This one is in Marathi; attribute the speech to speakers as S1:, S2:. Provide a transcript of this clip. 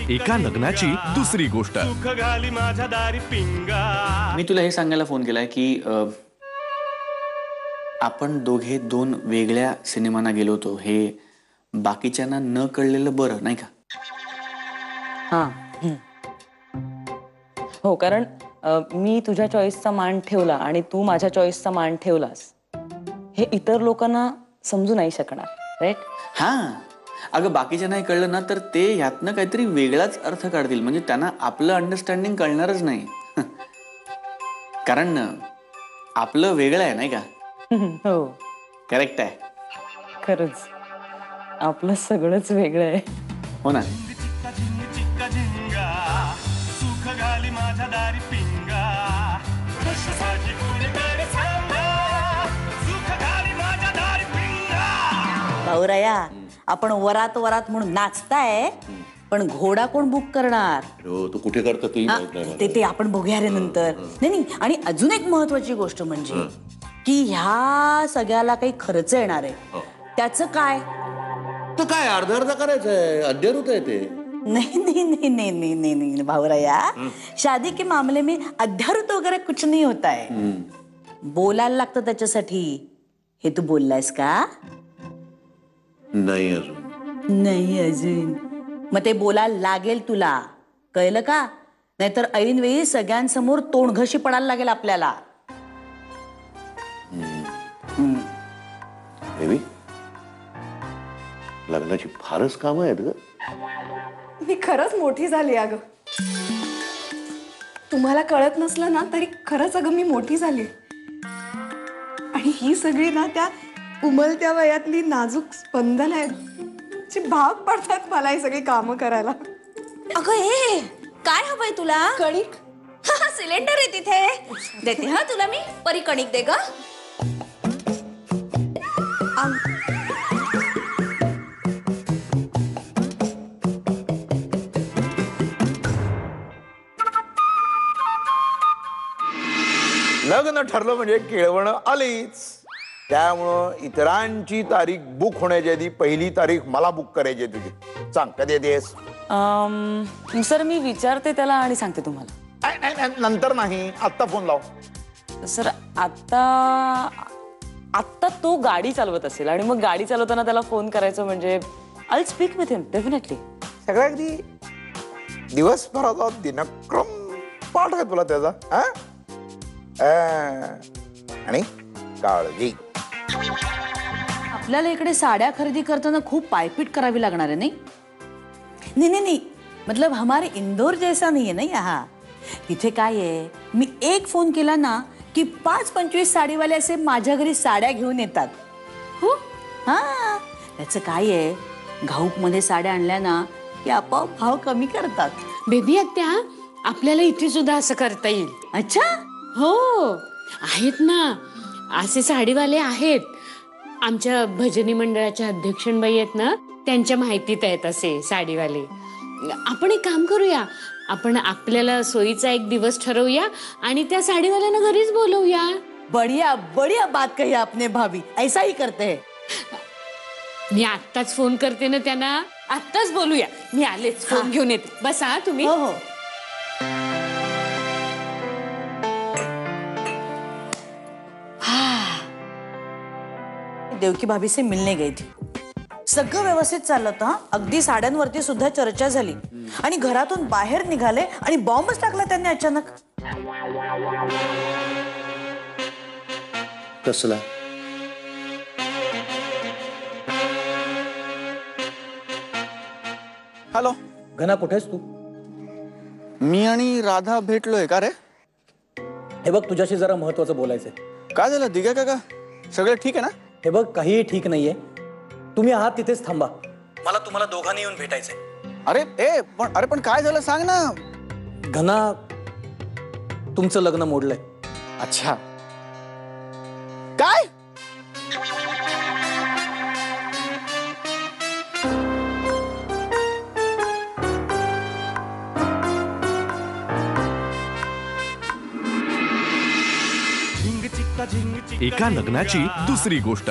S1: एका लग्नाची दुसरी गोष्ट।
S2: मी तुला हे सांगायला फोन केलाय की आपण दोघे दोन वेगळ्या सिनेमांना गेलो होतो, हे बाकीच्यांना न कळलेलं बरं नाही का?
S3: हां हो, कारण मी तुझ्या चॉईसचा मान ठेवला आणि तू माझ्या चॉईसचा मान ठेवलास, हे इतर लोकांना समजू नाही शकणार, राईट?
S2: हां, अगं बाकीच्यांना कळलं ना तर ते ह्यातनं काहीतरी वेगळाच अर्थ काढतील, म्हणजे त्यांना आपलं अंडरस्टँडिंग कळणारच नाही. कारण आपलं वेगळं आहे नाही का?
S3: हो,
S2: करेक्ट आहे.
S3: खरंच आपलं सगळंच वेगळं आहे.
S2: हो ना.
S4: भाऊराया, आपण वरात वरात म्हणून नाचताय, पण घोडा कोण बुक करणार?
S5: हो, तू कुठे करतो ते माहित नाही मला.
S4: ते आपण बघूया रे नंतर. नाही, आणि अजून एक महत्वाची गोष्ट म्हणजे की ह्या सगळ्याला काही खर्च येणार आहे, त्याचं काय?
S5: तर काय अर्ध अर्ध करायचंय, अध्यरूत आहे ते.
S4: नहीं नहीं नहीं नहीं नहीं नहीं नहीं भावराया, शादी के मामले में अध्यारुत वगैरे कुछ नहीं होता है. बोलायला लागतं त्याच्यासाठी. हे तू बोललायस का?
S5: नाही अजून.
S4: नाही अजून. मग ते बोलायला लागेल तुला, कळलं का? नाहीतर ऐन वेळी सगळ्यांसमोर तोंडघशी पडायला लागेल आपल्याला.
S5: बेबी, लग्नाची फारच कामं आहेत ग.
S6: मी खरंच मोठी झाली अगं. तुम्हाला कळत नसलं ना तरी खरंच अगं मी मोठी झाली. आणि ही सगळी ना त्या उमलत्या वयातली नाजूक स्पंदन आहेत, जी भाग पडतात मला ही सगळी कामं करायला.
S4: अगं हे काय हवंय तुला?
S6: कणिक.
S4: सिलेंडर आहे तिथे, देते हा तुला मी. परी कणिक दे ग.
S7: लग्न ठरलं म्हणजे केळवण आलीच. त्यामुळं इतरांची तारीख बुक होण्याच्या आधी पहिली तारीख मला बुक करायची आहे तुझी. सांग कधी येतेस?
S3: सर मी विचारते त्याला आणि सांगते तुम्हाला.
S7: नंतर नाही, आत्ता फोन लाव.
S3: सर आत्ता तो गाडी चालवत असेल आणि मग गाडी चालवताना त्याला फोन करायचं म्हणजे I will speak with him definitely.
S7: सगळ्या अगदी दिवसभराचा दिनक्रम पाठ आहे तुला त्याचा. आणि काळजी.
S4: आपल्याला इकडे साड्या खरेदी करताना खूप पायपीट करावी लागणार आहे नाही? नहीं नहीं नहीं, मतलब हमारे इंदौर जैसा नहीं है ना यहाँ. तिथे काय आहे, मी एक फोन केला ना की 5-25 साडीवाले असे माझ्या घरी साड्या घेऊन येतात. हो हा, त्याचं काय आहे, घाऊक मध्ये साड्या आणल्या ना की आपोआप भाव कमी करतात.
S8: बेबी आत्या, आपल्याला इथे सुद्धा असं करता येईल.
S4: अच्छा.
S8: हो, आहेत ना असे साडीवाले आहेत. आमच्या भजनी मंडळाच्या अध्यक्षबाई आहेत ना, त्यांच्या माहितीत आहेत असे साडीवाले. आपण एक काम करूया, आपण आपल्याला सोयीचा एक दिवस ठरवूया आणि त्या साडीवाल्यांना घरीच बोलवूया.
S4: बढ़िया बढ़िया बात कही आपने भाभी, ऐसा ही करते हैं.
S8: मी आत्ताच फोन करते ना त्यांना, आत्ताच बोलूया. मी आलेच, फोन घेऊन येते. बसा तुम्ही.
S4: हो हो. देवकी भाभी से मिलने गई थी. सगळं व्यवस्थित चाललं होतं. अगदी साड्यांवरती सुद्धा चर्चा झाली आणि घरातून बाहेर निघाले आणि बॉम्बच टाकला त्यांनी अचानक.
S5: कसला?
S2: हॅलो
S9: घना, कुठेस तू?
S2: मी आणि राधा भेटलोय का रे?
S9: हे बघ, तुझ्याशी जरा महत्वाचं बोलायचंय.
S2: काय झालं दिघा काका, सगळं ठीक आहे ना?
S9: हे बघ, काहीही ठीक नाहीये. तुम्ही आहात तिथेच थांबा, मला तुम्हाला दोघांनी येऊन भेटायचंय.
S2: अरे पण काय झालं सांग ना.
S9: घना, तुमचं लग्न मोडलंय.
S2: अच्छा, काय?
S1: एका लग्नाची दुसरी गोष्ट।